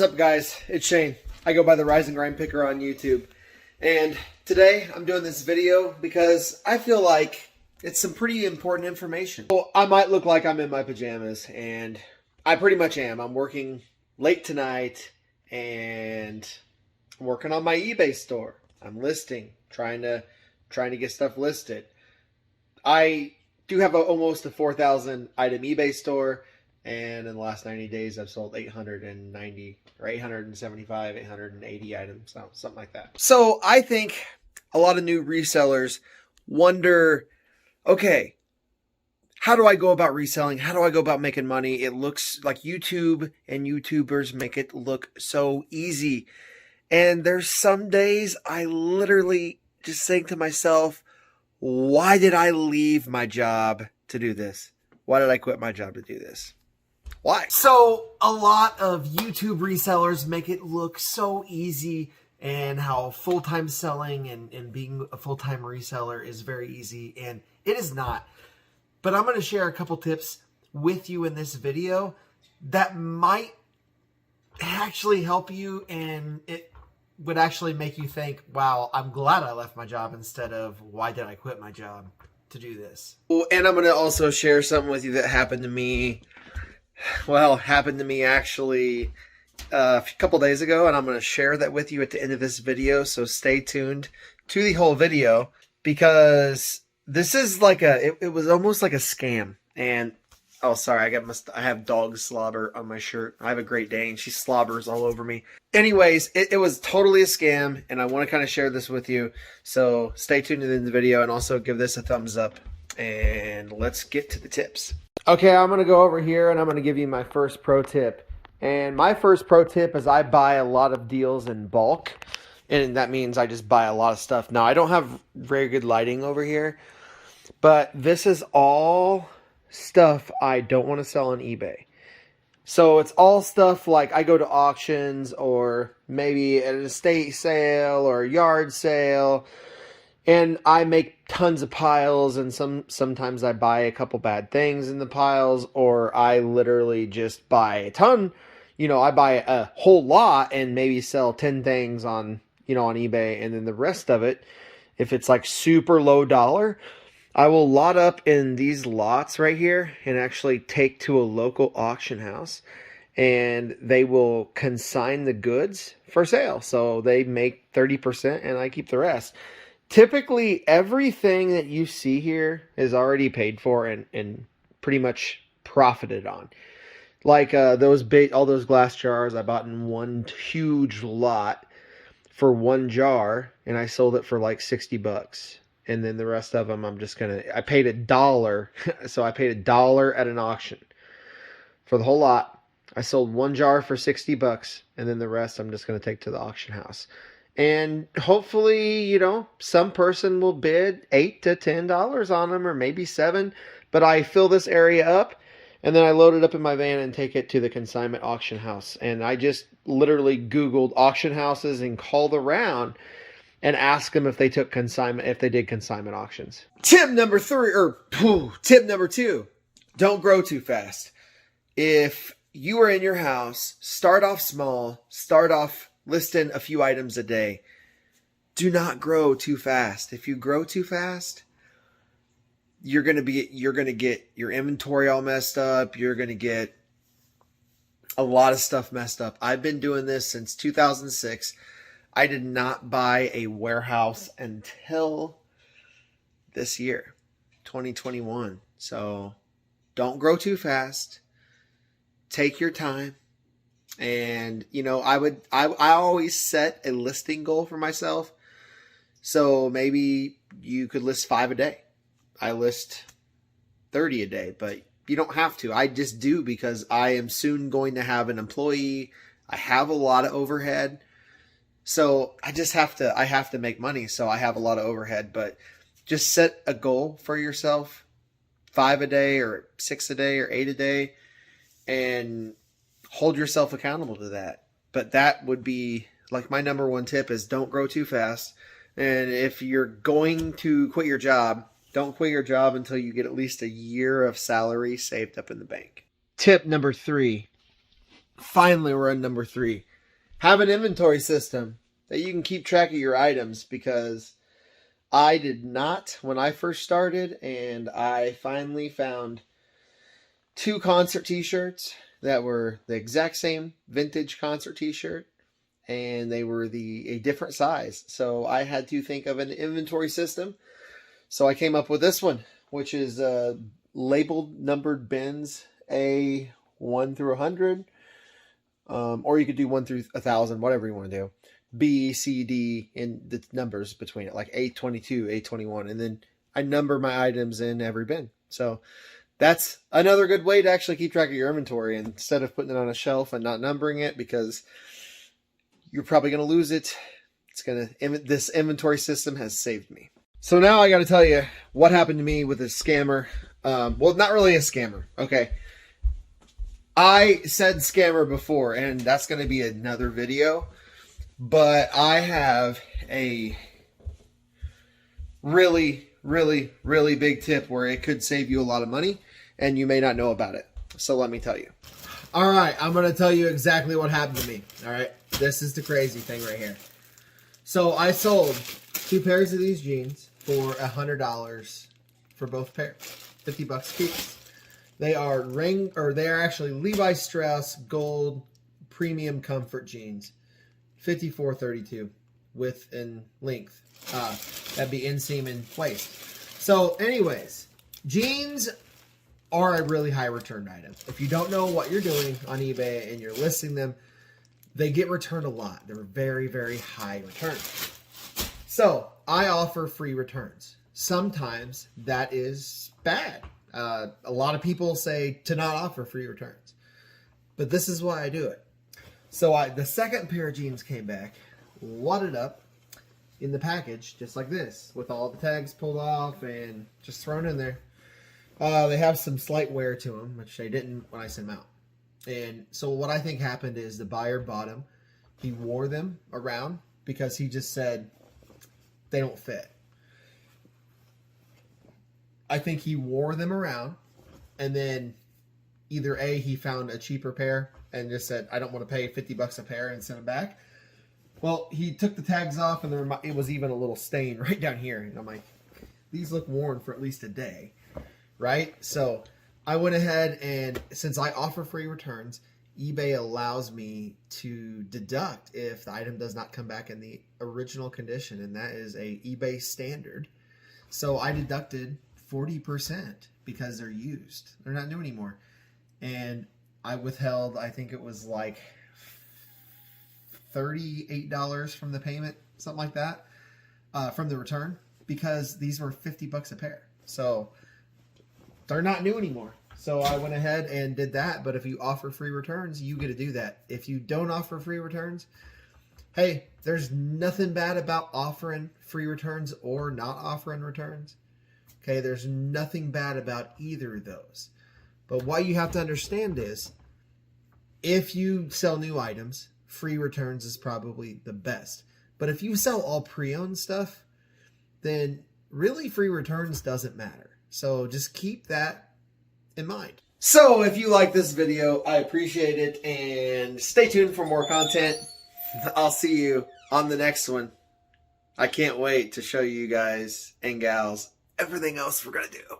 What's up, guys? It's Shane. I go by the Rise and Grind Picker on YouTube. And today I'm doing this video because I feel like it's some pretty important information. Well, I might look like I'm in my pajamas, and I pretty much am. I'm working late tonight and I'm working on my eBay store. I'm listing, trying to get stuff listed. I do have almost a 4,000 item eBay store. And in the last 90 days, I've sold 890 or 875, 880 items, something like that. So I think a lot of new resellers wonder, okay, how do I go about reselling? How do I go about making money? It looks like YouTube and YouTubers make it look so easy. And there's some days I literally just think to myself, why did I leave my job to do this? Why did I quit my job to do this? Why? So a lot of YouTube resellers make it look so easy, and how full-time selling and being a full-time reseller is very easy, and it is not. But I'm going to share a couple tips with you in this video that might actually help you, and it would actually make you think, wow, I'm glad I left my job, instead of why did I quit my job to do this. Well, and I'm going to also share something with you that happened to me. Well, happened to me actually a couple days ago, and I'm going to share that with you at the end of this video, so stay tuned to the whole video, because this is like it was almost like a scam. And oh, sorry, I have dog slobber on my shirt. I have a Great Dane. She slobbers all over me. Anyways, it was totally a scam, and I want to kind of share this with you, so stay tuned to the end of the video, and also give this a thumbs up, and let's get to the tips. Okay, I'm going to go over here and I'm going to give you my first pro tip. And my first pro tip is I buy a lot of deals in bulk. And that means I just buy a lot of stuff. Now, I don't have very good lighting over here, but this is all stuff I don't want to sell on eBay. So it's all stuff like I go to auctions, or maybe at an estate sale or a yard sale, and I make tons of piles, and sometimes I buy a couple bad things in the piles, or I literally just buy a ton. You know, I buy a whole lot and maybe sell 10 things on eBay, and then the rest of it, if it's like super low dollar, I will lot up in these lots right here and actually take to a local auction house, and they will consign the goods for sale. So they make 30% and I keep the rest. Typically, everything that you see here is already paid for and pretty much profited on. Like all those glass jars I bought in one huge lot for one jar, and I sold it for like $60. And then the rest of them, I paid $1. So I paid $1 at an auction for the whole lot. I sold one jar for $60, and then the rest I'm just going to take to the auction house. And hopefully, some person will bid $8 to $10 on them, or maybe $7. But I fill this area up, and then I load it up in my van and take it to the consignment auction house. And I just literally Googled auction houses and called around and asked them if they took consignment, if they did consignment auctions. Tip number 2, don't grow too fast. If you are in your house, start off small, start off listing a few items a day. Do not grow too fast. If you grow too fast, you're going to get your inventory all messed up. You're going to get a lot of stuff messed up. I've been doing this since 2006. I did not buy a warehouse until this year, 2021. So don't grow too fast. Take your time. And, I always set a listing goal for myself. So maybe you could list 5 a day. I list 30 a day, but you don't have to. I just do because I am soon going to have an employee. I have a lot of overhead. So I have to make money. So I have a lot of overhead, but just set a goal for yourself, 5 a day or 6 a day or 8 a day, and hold yourself accountable to that. But that would be like my number one tip is don't grow too fast. And if you're going to quit your job, don't quit your job until you get at least a year of salary saved up in the bank. Tip number 3, finally we're on number 3. Have an inventory system that you can keep track of your items, because I did not when I first started, and I finally found 2 concert t-shirts that were the exact same vintage concert t-shirt, and they were a different size. So I had to think of an inventory system. So I came up with this one, which is labeled numbered bins A1 through 100. Or you could do 1 through 1,000, whatever you want to do. B, C, D, in the numbers between it, like A22, A21. And then I number my items in every bin. So that's another good way to actually keep track of your inventory, instead of putting it on a shelf and not numbering it, because you're probably going to lose it. This inventory system has saved me. So now I got to tell you what happened to me with a scammer. Well, not really a scammer. Okay. I said scammer before, and that's going to be another video. But I have a really, really, really big tip where it could save you a lot of money, and you may not know about it. So let me tell you. All right, I'm going to tell you exactly what happened to me. All right, this is the crazy thing right here. So I sold 2 pairs of these jeans for $100 for both pairs, $50 each. They are actually Levi Strauss Gold Premium Comfort jeans, 54-32 width and length. That'd be inseam and waist. So, anyways, jeans are a really high return item. If you don't know what you're doing on eBay and you're listing them, they get returned a lot. They're very, very high return. So I offer free returns. Sometimes that is bad. A lot of people say to not offer free returns, but this is why I do it. So the second pair of jeans came back, wadded up in the package, just like this, with all the tags pulled off and just thrown in there. They have some slight wear to them, which they didn't when I sent them out. And so what I think happened is the buyer bought them. He wore them around because he just said they don't fit. I think he wore them around, and then either A, he found a cheaper pair and just said, I don't want to pay $50 a pair, and sent them back. Well, he took the tags off, and it was even a little stain right down here. And I'm like, these look worn for at least a day, right? So I went ahead, and since I offer free returns, eBay allows me to deduct if the item does not come back in the original condition, and that is a eBay standard. So I deducted 40% because they're used. They're not new anymore. And I withheld, I think it was like $38 from the payment, something like that, from the return, because these were $50 a pair. So they're not new anymore. So I went ahead and did that. But if you offer free returns, you get to do that. If you don't offer free returns, hey, there's nothing bad about offering free returns or not offering returns. Okay, there's nothing bad about either of those. But what you have to understand is, if you sell new items, free returns is probably the best. But if you sell all pre-owned stuff, then really free returns doesn't matter. So just keep that in mind. So if you like this video, I appreciate it, and stay tuned for more content. I'll see you on the next one. I can't wait to show you guys and gals everything else we're going to do.